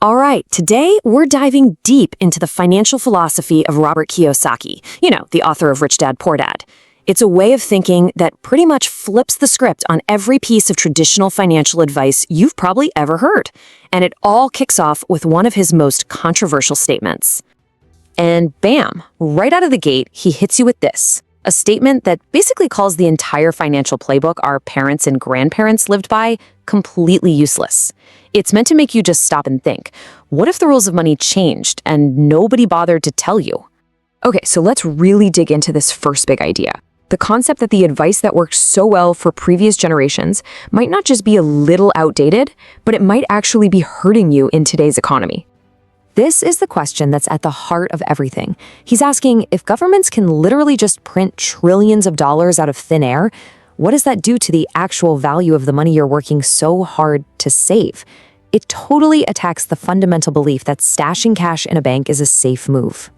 All right, today we're diving deep into the financial philosophy of Robert Kiyosaki, the author of Rich Dad, Poor Dad. It's a way of thinking that pretty much flips the script on every piece of traditional financial advice you've probably ever heard. And it all kicks off with one of his most controversial statements. And bam, right out of the gate, he hits you with this. A statement that basically calls the entire financial playbook our parents and grandparents lived by completely useless. It's meant to make you just stop and think, what if the rules of money changed and nobody bothered to tell you? Okay, so let's really dig into this first big idea. The concept that the advice that worked so well for previous generations might not just be a little outdated, but it might actually be hurting you in today's economy. This is the question that's at the heart of everything. He's asking, if governments can literally just print trillions of dollars out of thin air, what does that do to the actual value of the money you're working so hard to save? It totally attacks the fundamental belief that stashing cash in a bank is a safe move.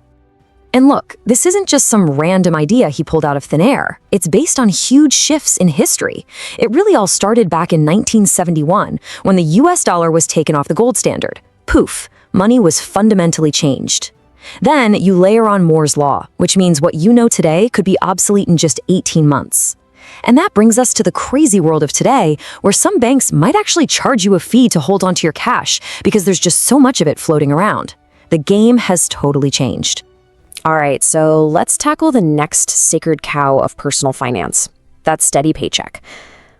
And look, this isn't just some random idea he pulled out of thin air. It's based on huge shifts in history. It really all started back in 1971, when the US dollar was taken off the gold standard. Poof, money was fundamentally changed. Then you layer on Moore's Law, which means what you know today could be obsolete in just 18 months. And that brings us to the crazy world of today, where some banks might actually charge you a fee to hold onto your cash because there's just so much of it floating around. The game has totally changed. All right, so let's tackle the next sacred cow of personal finance, that steady paycheck.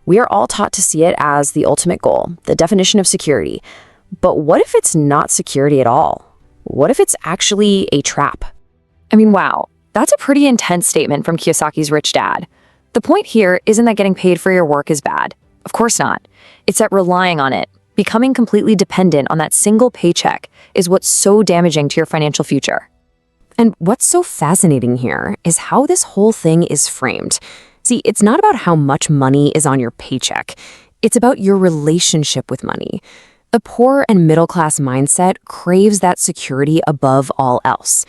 We are all taught to see it as the ultimate goal, the definition of security. But what if it's not security at all? What if it's actually a trap? I mean, wow, that's a pretty intense statement from Kiyosaki's Rich Dad. The point here isn't that getting paid for your work is bad. Of course not. It's that relying on it, becoming completely dependent on that single paycheck, is what's so damaging to your financial future. And what's so fascinating here is how this whole thing is framed. See, it's not about how much money is on your paycheck. It's about your relationship with money. The poor and middle-class mindset craves that security above all else.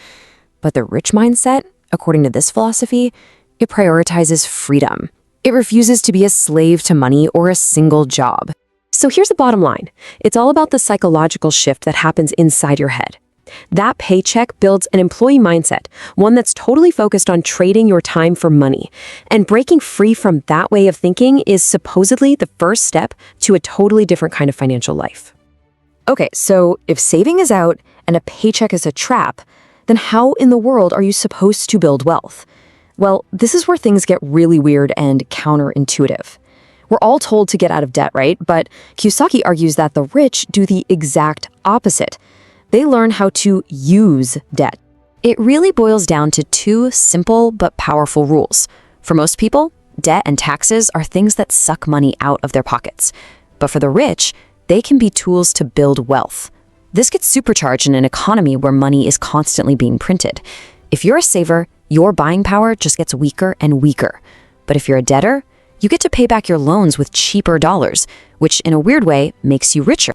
But the rich mindset, according to this philosophy, it prioritizes freedom. It refuses to be a slave to money or a single job. So here's the bottom line. It's all about the psychological shift that happens inside your head. That paycheck builds an employee mindset, one that's totally focused on trading your time for money. And breaking free from that way of thinking is supposedly the first step to a totally different kind of financial life. Okay, so if saving is out and a paycheck is a trap, then how in the world are you supposed to build wealth? Well, this is where things get really weird and counterintuitive. We're all told to get out of debt, right? But Kiyosaki argues that the rich do the exact opposite. They learn how to use debt. It really boils down to two simple but powerful rules. For most people, debt and taxes are things that suck money out of their pockets. But for the rich, they can be tools to build wealth. This gets supercharged in an economy where money is constantly being printed. If you're a saver, your buying power just gets weaker and weaker. But if you're a debtor, you get to pay back your loans with cheaper dollars, which in a weird way makes you richer.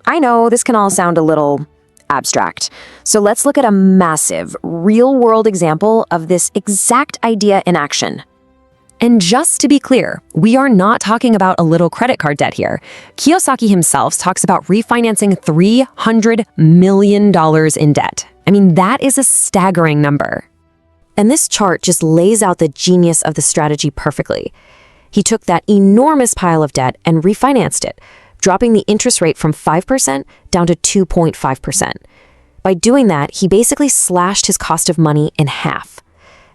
I know this can all sound a little abstract. So let's look at a massive, real-world example of this exact idea in action. And just to be clear, we are not talking about a little credit card debt here. Kiyosaki himself talks about refinancing $300 million in debt. I mean, that is a staggering number. And this chart just lays out the genius of the strategy perfectly. He took that enormous pile of debt and refinanced it, dropping the interest rate from 5% down to 2.5%. By doing that, he basically slashed his cost of money in half.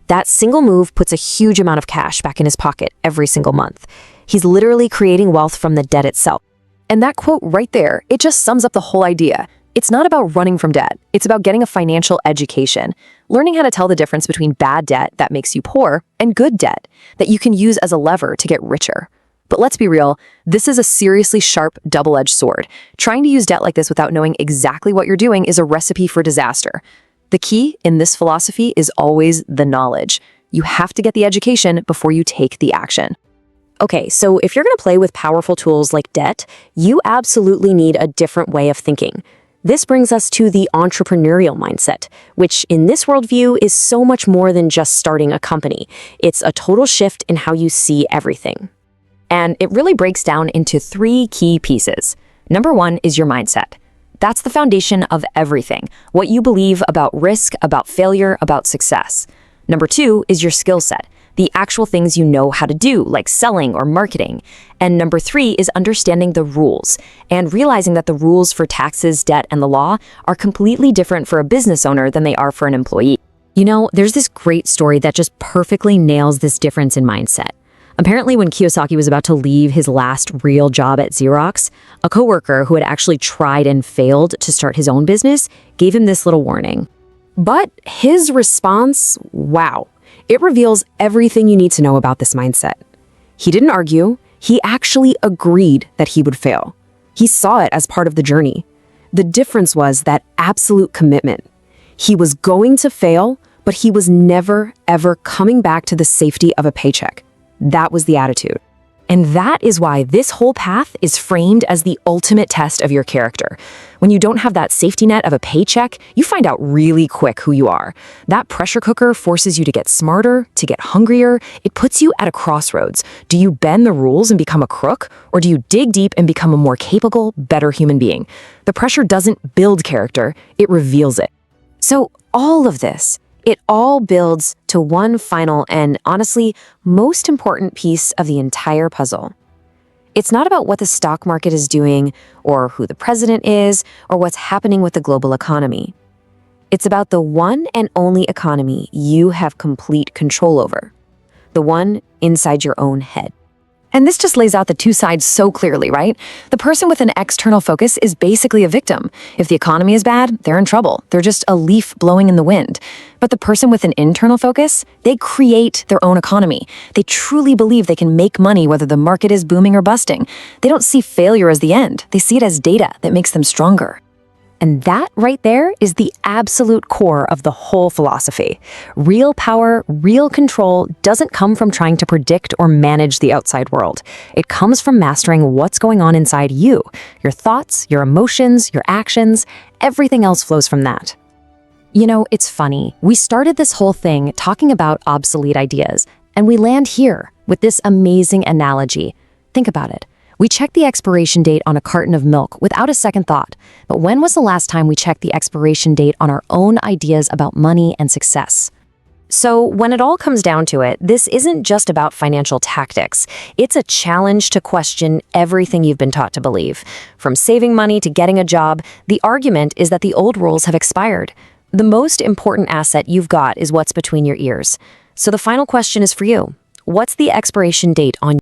That single move puts a huge amount of cash back in his pocket every single month. He's literally creating wealth from the debt itself. And that quote right there, it just sums up the whole idea. It's not about running from debt. It's about getting a financial education, learning how to tell the difference between bad debt that makes you poor and good debt that you can use as a lever to get richer. But let's be real, this is a seriously sharp, double-edged sword. Trying to use debt like this without knowing exactly what you're doing is a recipe for disaster. The key in this philosophy is always the knowledge. You have to get the education before you take the action. Okay, so if you're going to play with powerful tools like debt, you absolutely need a different way of thinking. This brings us to the entrepreneurial mindset, which in this worldview is so much more than just starting a company. It's a total shift in how you see everything. And it really breaks down into three key pieces. Number one is your mindset. That's the foundation of everything. What you believe about risk, about failure, about success. Number 2 is your skill set, the actual things you know how to do, like selling or marketing. And number 3 is understanding the rules and realizing that the rules for taxes, debt, and the law are completely different for a business owner than they are for an employee. You know, there's this great story that just perfectly nails this difference in mindset. Apparently, when Kiyosaki was about to leave his last real job at Xerox, a coworker who had actually tried and failed to start his own business gave him this little warning. But his response, wow, it reveals everything you need to know about this mindset. He didn't argue. He actually agreed that he would fail. He saw it as part of the journey. The difference was that absolute commitment. He was going to fail, but he was never, ever coming back to the safety of a paycheck. That was the attitude. And that is why this whole path is framed as the ultimate test of your character. When you don't have that safety net of a paycheck, you find out really quick who you are. That pressure cooker forces you to get smarter, to get hungrier. It puts you at a crossroads. Do you bend the rules and become a crook? Or do you dig deep and become a more capable, better human being? The pressure doesn't build character, it reveals it. So all of this, it all builds to one final and, honestly, most important piece of the entire puzzle. It's not about what the stock market is doing, or who the president is, or what's happening with the global economy. It's about the one and only economy you have complete control over. The one inside your own head. And this just lays out the two sides so clearly, right? The person with an external focus is basically a victim. If the economy is bad, they're in trouble. They're just a leaf blowing in the wind. But the person with an internal focus, they create their own economy. They truly believe they can make money whether the market is booming or busting. They don't see failure as the end. They see it as data that makes them stronger. And that right there is the absolute core of the whole philosophy. Real power, real control doesn't come from trying to predict or manage the outside world. It comes from mastering what's going on inside you. Your thoughts, your emotions, your actions, everything else flows from that. You know, it's funny. We started this whole thing talking about obsolete ideas, and we land here with this amazing analogy. Think about it. We check the expiration date on a carton of milk without a second thought. But when was the last time we checked the expiration date on our own ideas about money and success? So when it all comes down to it, this isn't just about financial tactics. It's a challenge to question everything you've been taught to believe. From saving money to getting a job, the argument is that the old rules have expired. The most important asset you've got is what's between your ears. So the final question is for you. What's the expiration date on